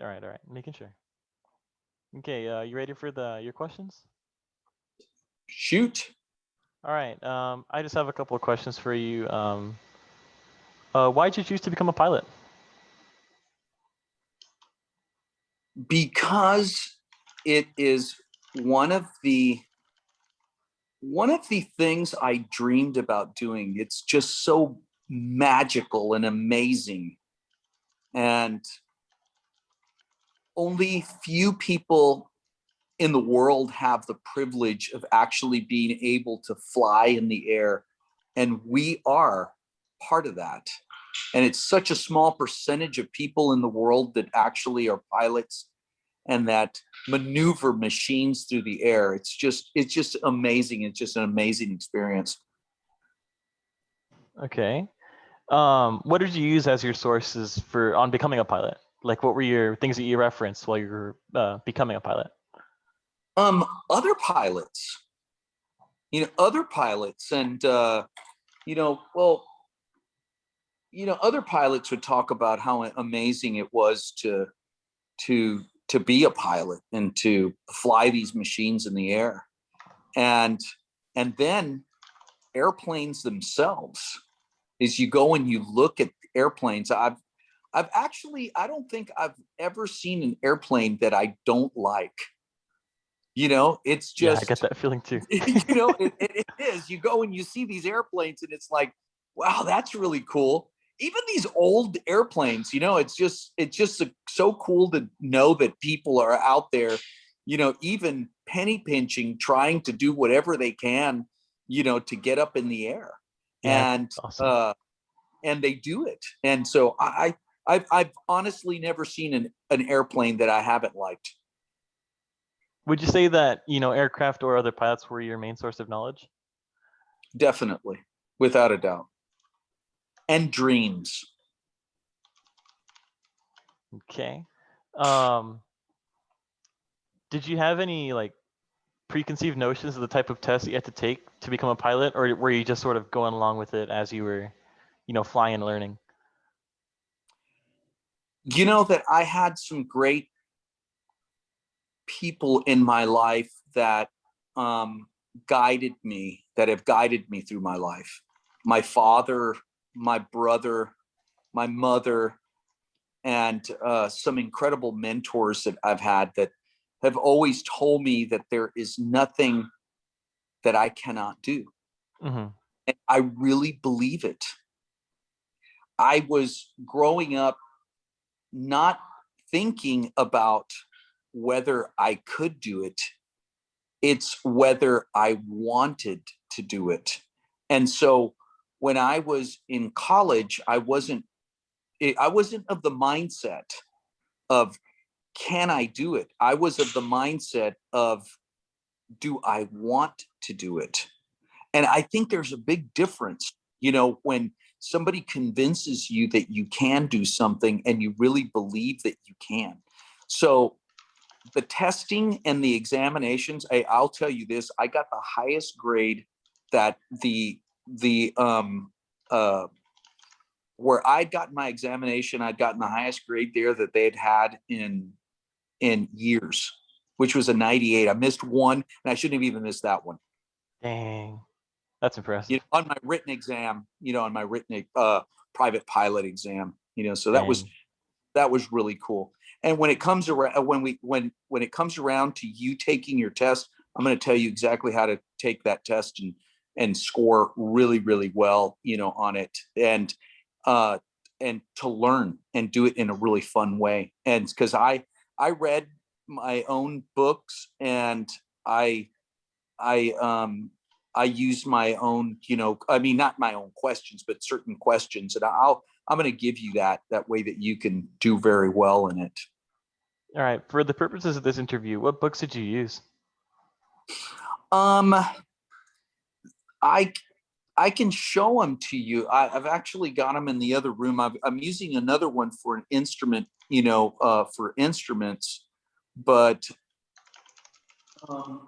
All right. Making sure. Okay, you ready for the your questions? Shoot. All right. I just have a couple of questions for you. Why did you choose to become a pilot? Because it is one of the one of the things I dreamed about doing. It's just so magical and amazing. And only few people in the world have the privilege of actually being able to fly in the air. And we are part of that. And it's such a small percentage of people in the world that actually are pilots and that maneuver machines through the air. It's just amazing. It's just an amazing experience. Okay. What did you use as your sources for on becoming a pilot? Like, what were your things that you referenced while you were becoming a pilot? Other pilots, other pilots, and well, other pilots would talk about how amazing it was to be a pilot and to fly these machines in the air, and then airplanes themselves. Is you go and you look at airplanes. I've actually I don't think I've ever seen an airplane that I don't like. It's Yeah, I get just that feeling too. it is. You go and you see these airplanes, and it's like, wow, that's really cool. Even these old airplanes, it's just so cool to know that people are out there, even penny pinching, trying to do whatever they can, to get up in the air, Yeah, and awesome. they do it. And so I've honestly never seen an airplane that I haven't liked. Would you say that aircraft or other pilots were your main source of knowledge? Definitely, without a doubt. And dreams. Okay. Um, did you have any like preconceived notions of the type of tests that you had to take to become a pilot, or were you just sort of going along with it as you were, flying and learning? That I had some great people in my life that um, that have guided me through my life. My father, my brother, my mother, and some incredible mentors that I've had that have always told me that there is nothing that I cannot do. Hmm. And I really believe it. I was growing up not thinking about whether I could do it. It's whether I wanted to do it. And so when I was in college, I wasn't of the mindset of can I do it? I was of the mindset of do I want to do it? And I think there's a big difference, when somebody convinces you that you can do something and you really believe that you can. So the testing and the examinations, I'll tell you this, I got the highest grade that the where I'd gotten my examination, I'd gotten the highest grade there that they'd had in years, which was a 98. I missed one, and I shouldn't have even missed that one. Dang, that's impressive. On my written exam, on my written private pilot exam, so Dang. that was really cool. And when it comes around, when it comes around to you taking your test, I'm going to tell you exactly how to take that test and score really, really well, on it, uh, and to learn and do it in a really fun way. And because I read my own books, and I I I use my own, I mean, not my own questions, but certain questions, and I'm going to give you that way that you can do very well in it. All right. For the purposes of this interview, what books did you use? Um, I I can show them to you. I've actually got them in the other room. I'm using another one for an instrument, for instruments, but um,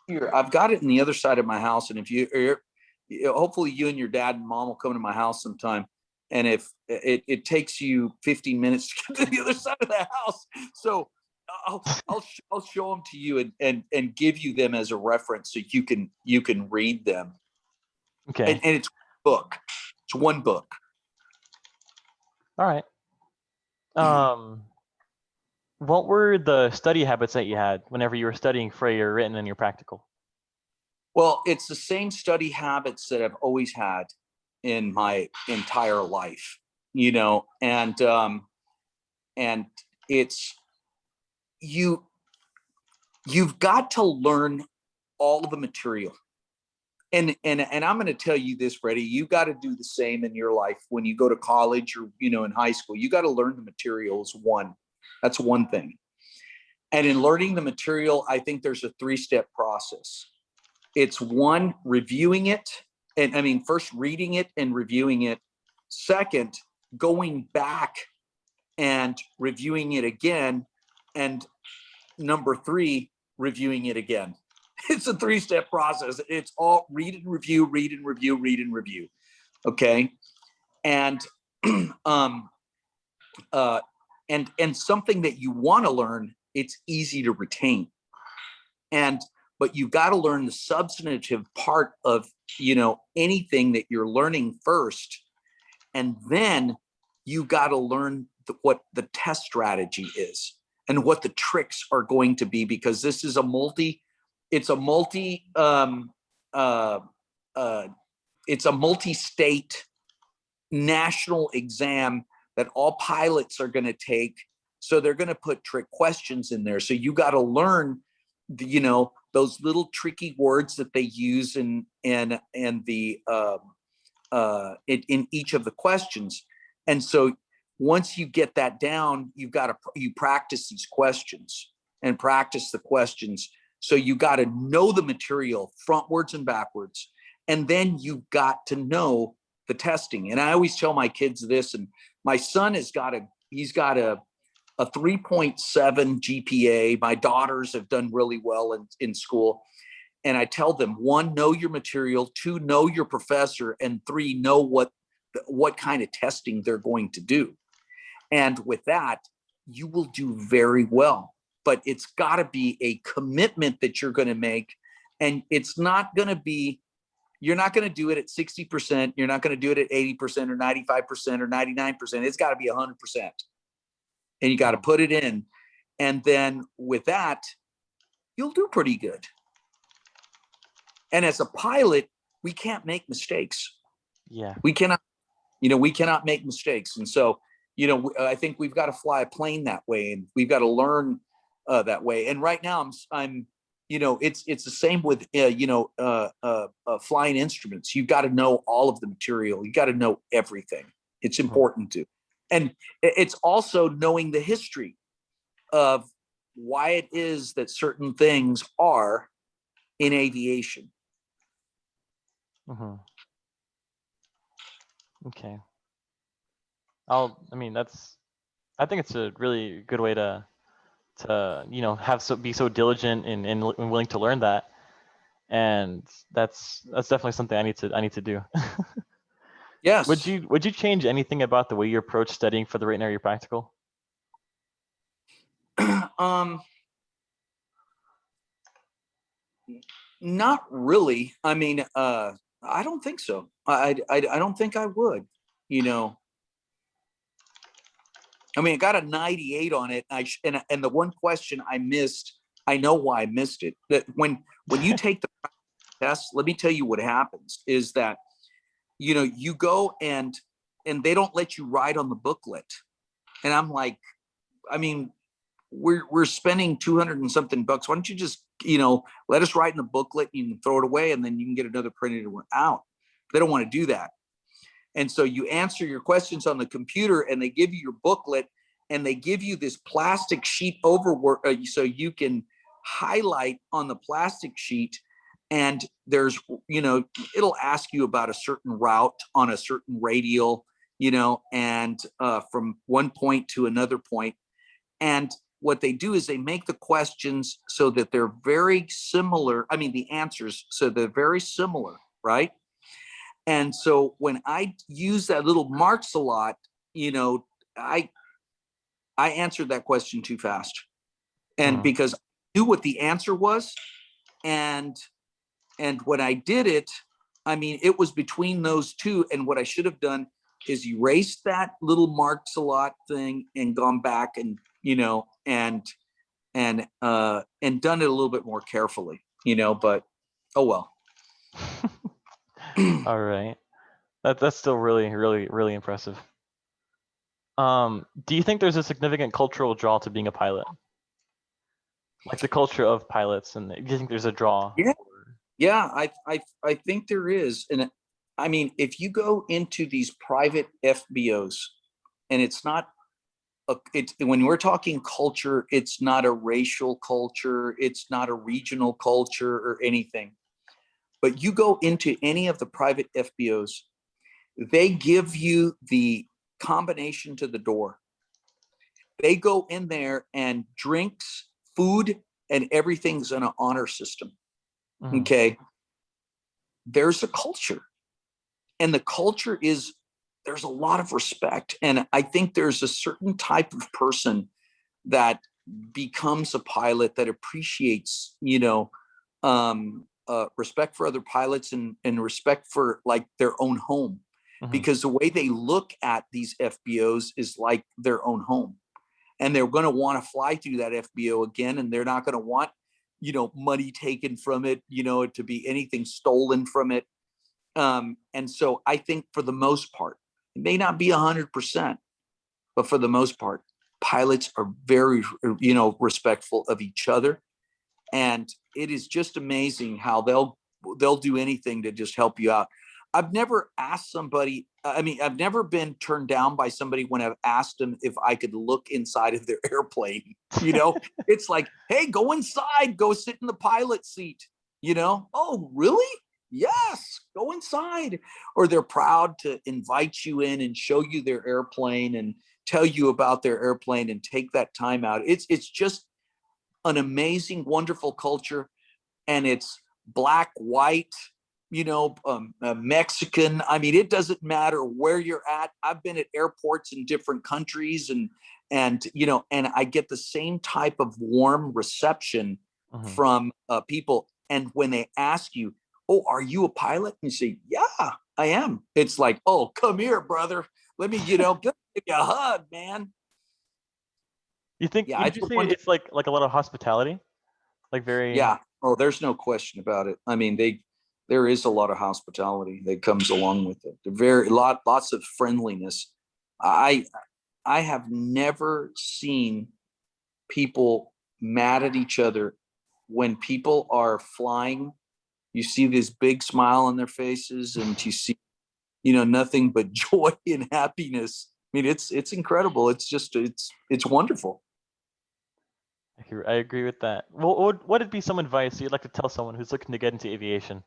here I've got it in the other side of my house. And if hopefully you and your dad and mom will come to my house sometime. And if it takes you 15 minutes to get to the other side of the house, so I'll show them to you and give you them as a reference so you can read them. Okay. And it's a book. It's one book. All right. What were the study habits that you had whenever you were studying for your written and your practical? Well, it's the same study habits that I've always had in my entire life, you know, and it's you've got to learn all the material. And I'm going to tell you this, Freddie, you got to do the same in your life when you go to college or, you know, in high school. You got to learn the materials. That's one thing. And in learning the material, I think there's a 3-step process. It's one, reviewing it. And I mean, first reading it and reviewing it. Second, going back and reviewing it again. And number 3, reviewing it again. It's a 3-step process. It's all read and review, read and review, read and review. Okay. And, and something that you want to learn, it's easy to retain. But you've got to learn the substantive part of, you know, anything that you're learning first. And then you got to learn what the test strategy is and what the tricks are going to be, because this is a multi-state national exam that all pilots are going to take. So they're going to put trick questions in there. So you got to learn, you know, those little tricky words that they use in each of the questions. And so once you get that down, you practice these questions and practice the questions. So you got to know the material frontwards and backwards. And then you've got to know the testing. And I always tell my kids this, and my son he's got a 3.7 GPA. My daughters have done really well in school. And I tell them, 1, know your material, 2, know your professor, and 3, know what kind of testing they're going to do. And with that, you will do very well. But it's got to be a commitment that you're going to make. And it's not going to be, you're not going to do it at 60%. You're not going to do it at 80% or 95% or 99%. It's got to be 100%. And you got to put it in. And then with that, you'll do pretty good. And as a pilot, we can't make mistakes. Yeah. We cannot make mistakes. And so, you know, I think we've got to fly a plane that way, and we've got to learn that way. And right now I'm, you know, it's the same with, flying instruments. You've got to know all of the material. You got to know everything. It's important to. And it's also knowing the history of why it is that certain things are in aviation. Okay. I think it's a really good way to you know, be so diligent and willing to learn that. And that's definitely something I need to do. Yes. Would you change anything about the way you approach studying for the written or your practical? Not really. I mean, I don't think so. I don't think I would, you know. I mean, I got a 98 on it. And the one question I missed, I know why I missed it. That when you take the test, let me tell you what happens is that, you know, you go and they don't let you write on the booklet. And I'm like, I mean, we're spending 200 and something bucks. Why don't you just, you know, let us write in the booklet, you can throw it away, and then you can get another printed out. They don't want to do that. And so you answer your questions on the computer, and they give you your booklet, and they give you this plastic sheet over so you can highlight on the plastic sheet. And there's, you know, it'll ask you about a certain route on a certain radial, you know, and from one point to another point. And what they do is they make the questions so that they're very similar. I mean, the answers, so they're very similar, right? And so when I use that little marks a lot, you know, I answered that question too fast. And because I knew what the answer was, and when I did it, I mean, it was between those two. And what I should have done is erased that little marks a lot thing and gone back and, you know, and done it a little bit more carefully, you know, but oh well. All right. That's still really, really, really impressive. Do you think there's a significant cultural draw to being a pilot? Like the culture of pilots, and do you think there's a draw? Yeah. Yeah, I think there is. And I mean, if you go into these private FBOs, and it's not it's when we're talking culture, it's not a racial culture, it's not a regional culture or anything. But you go into any of the private FBOs, they give you the combination to the door. They go in there and drinks, food, and everything's in an honor system. Okay. There's a culture. And the culture is, there's a lot of respect. And I think there's a certain type of person that becomes a pilot that appreciates, you know, respect for other pilots and respect for like their own home. Because the way they look at these FBOs is like their own home. And they're going to want to fly through that FBO again. And they're not going to want, you know, money taken from it, you know, to be anything stolen from it. And so I think for the most part, it may not be 100%, but for the most part, pilots are very, you know, respectful of each other. And it is just amazing how they'll do anything to just help you out. I've never asked somebody, I mean, I've never been turned down by somebody when I've asked them if I could look inside of their airplane. You know, it's like, hey, go inside, go sit in the pilot seat, you know? Oh, really? Yes, go inside. Or they're proud to invite you in and show you their airplane and tell you about their airplane and take that time out. It's just an amazing, wonderful culture. And it's black, white, you know, Mexican. I mean, it doesn't matter where you're at. I've been at airports in different countries, and you know, and I get the same type of warm reception from people. And when they ask you, "Oh, are you a pilot?" and you say, "Yeah, I am." It's like, "Oh, come here, brother. Let me, you know, give you a hug, man." You think? Yeah, Would you say it's like a lot of hospitality, like very? yeah. Oh, there's no question about it. I mean, there is a lot of hospitality that comes along with it. Lots of friendliness. I I have never seen people mad at each other when people are flying. You see this big smile on their faces, and you see, you know, nothing but joy and happiness. I mean, it's incredible. It's just it's wonderful. I agree with that. Well, what would be some advice you'd like to tell someone who's looking to get into aviation?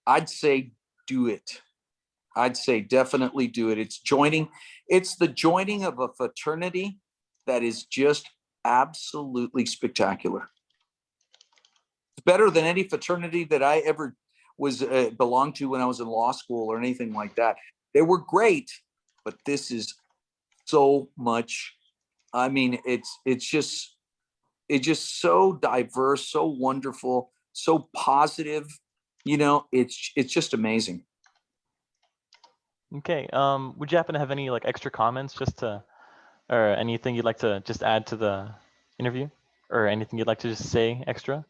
I'd say do it. I'd say definitely do it. It's the joining of a fraternity that is just absolutely spectacular. It's better than any fraternity that I ever was belonged to when I was in law school or anything like that. They were great, but this is so much. I mean, it's just so diverse, so wonderful, so positive. You know, it's just amazing. Okay. Would you happen to have any like extra comments just to, or anything you'd like to just add to the interview, or anything you'd like to just say extra?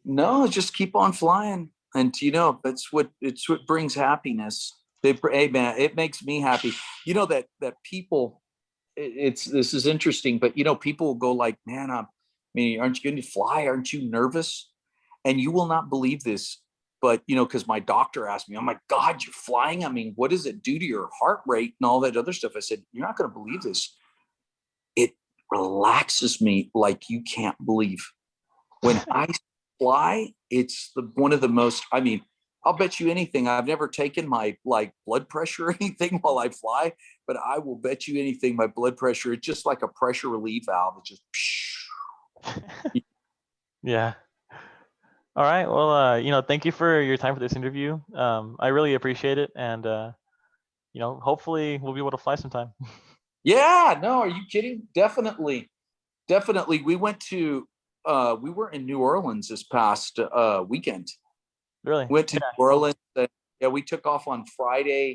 No, just keep on flying. And you know, it's what brings happiness. Hey man, it makes me happy. You know that people, it's this is interesting, but you know, people will go like, man, I mean, aren't you going to fly? Aren't you nervous? And you will not believe this, but you know, because my doctor asked me, oh my God, you're flying. I mean, what does it do to your heart rate and all that other stuff? I said, you're not going to believe this. It relaxes me like you can't believe. When I fly, it's one of the most, I mean, I'll bet you anything. I've never taken my like blood pressure or anything while I fly, but I will bet you anything my blood pressure, it's just like a pressure relief valve. It's just Yeah. All right. Well, thank you for your time for this interview. I really appreciate it, and hopefully we'll be able to fly sometime. Yeah, no, are you kidding? Definitely. Definitely. We were in New Orleans this past weekend. Really? Went to Yeah. New Orleans. Yeah, we took off on Friday